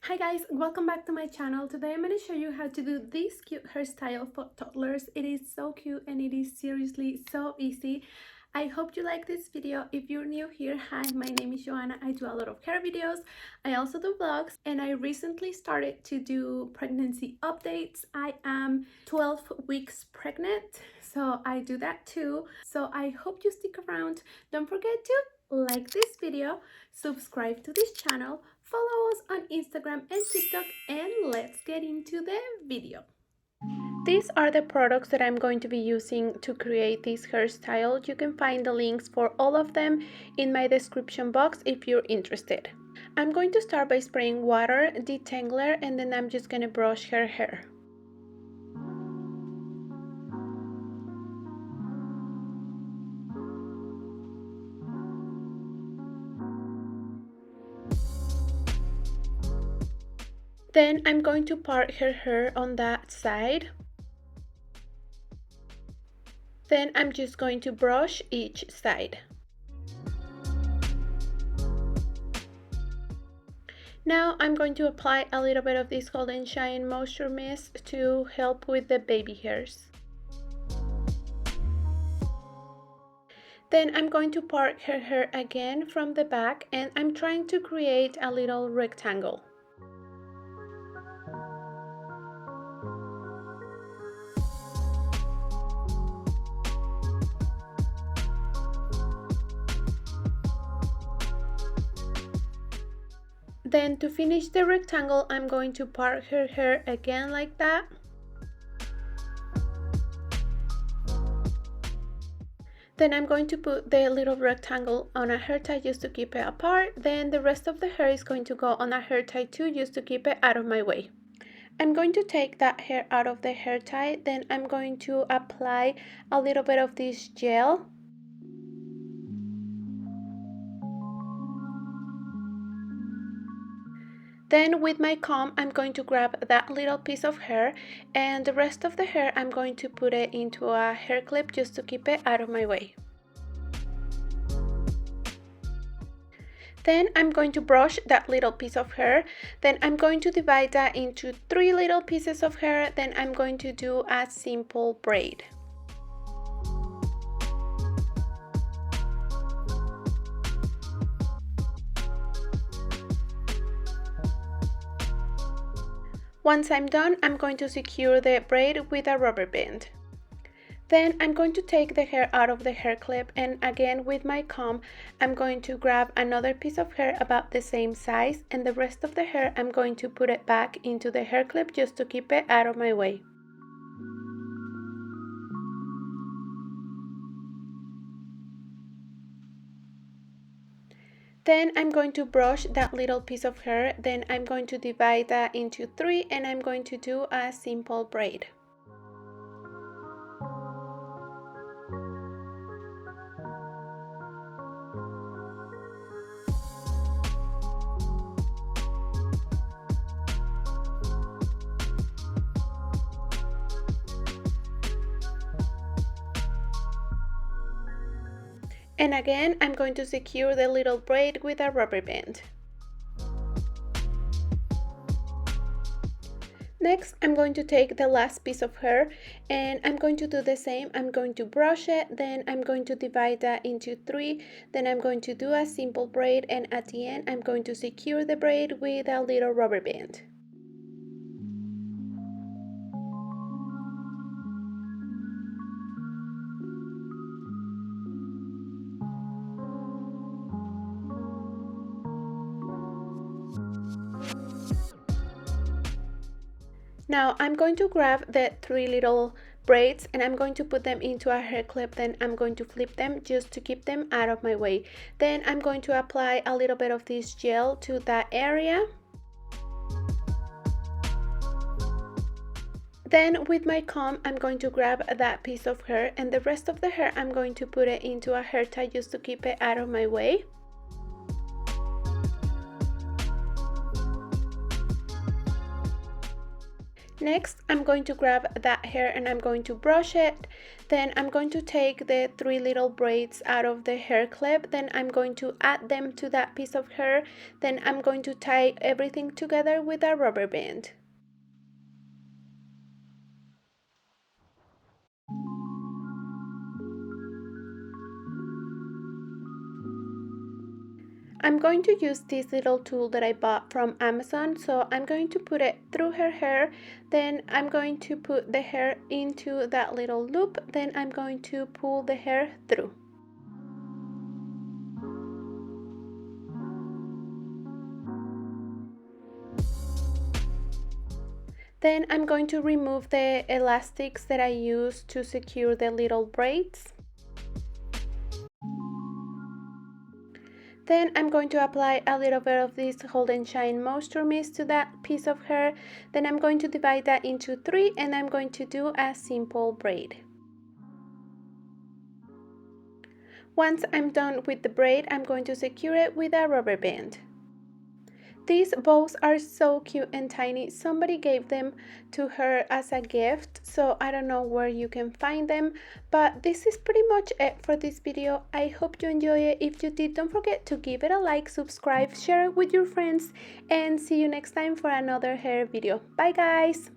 Hi guys, welcome back to my channel. Today I'm going to show you how to do this cute hairstyle for toddlers. It is so cute and it is seriously so easy. I hope you like this video. If you're new here, hi, my name is Joanna. I do a lot of hair videos. I also do vlogs and I recently started to do pregnancy updates. I am 12 weeks pregnant, so I do that too. So I hope you stick around. Don't forget to like this video, subscribe to this channel, follow us on Instagram and TikTok, and let's get into the video. These are the products that I'm going to be using to create this hairstyle. You can find the links for all of them in my description box if you're interested. I'm going to start by spraying water, detangler, and then I'm just going to brush her hair. Then I'm going to part her hair on that side. Then I'm just going to brush each side. Now I'm going to apply a little bit of this Golden Shine Moisture Mist to help with the baby hairs. Then I'm going to part her hair again from the back, and I'm trying to create a little rectangle. Then to finish the rectangle, I'm going to part her hair again like that. Then I'm going to put the little rectangle on a hair tie just to keep it apart. Then the rest of the hair is going to go on a hair tie too, just to keep it out of my way. I'm going to take that hair out of the hair tie. Then I'm going to apply a little bit of this gel. Then with my comb, I'm going to grab that little piece of hair, and the rest of the hair I'm going to put it into a hair clip just to keep it out of my way. Then I'm going to brush that little piece of hair. Then I'm going to divide that into 3 little pieces of hair. Then I'm going to do a simple braid. Once I'm done, I'm going to secure the braid with a rubber band. Then I'm going to take the hair out of the hair clip, and again with my comb, I'm going to grab another piece of hair about the same size, and the rest of the hair I'm going to put it back into the hair clip just to keep it out of my way. Then I'm going to brush that little piece of hair. Then I'm going to divide that into 3, and I'm going to do a simple braid. And again, I'm going to secure the little braid with a rubber band. Next, I'm going to take the last piece of hair, and I'm going to do the same. I'm going to brush it, then I'm going to divide that into 3, then I'm going to do a simple braid, and at the end, I'm going to secure the braid with a little rubber band. Now I'm going to grab the 3 little braids, and I'm going to put them into a hair clip. Then I'm going to flip them just to keep them out of my way. Then I'm going to apply a little bit of this gel to that area. Then with my comb, I'm going to grab that piece of hair, and the rest of the hair I'm going to put it into a hair tie just to keep it out of my way. Next, I'm going to grab that hair and I'm going to brush it. Then I'm going to take the 3 little braids out of the hair clip. Then I'm going to add them to that piece of hair. Then I'm going to tie everything together with a rubber band. I'm going to use this little tool that I bought from Amazon, so I'm going to put it through her hair, then I'm going to put the hair into that little loop, then I'm going to pull the hair through. Then I'm going to remove the elastics that I used to secure the little braids. Then I'm going to apply a little bit of this Hold and Shine Moisture Mist to that piece of hair. Then I'm going to divide that into 3 and I'm going to do a simple braid. Once I'm done with the braid, I'm going to secure it with a rubber band. These bows are so cute and tiny. Somebody gave them to her as a gift, so I don't know where you can find them, but this is pretty much it for this video. I hope you enjoy it. If you did, don't forget to give it a like, subscribe, share it with your friends, and see you next time for another hair video. Bye guys!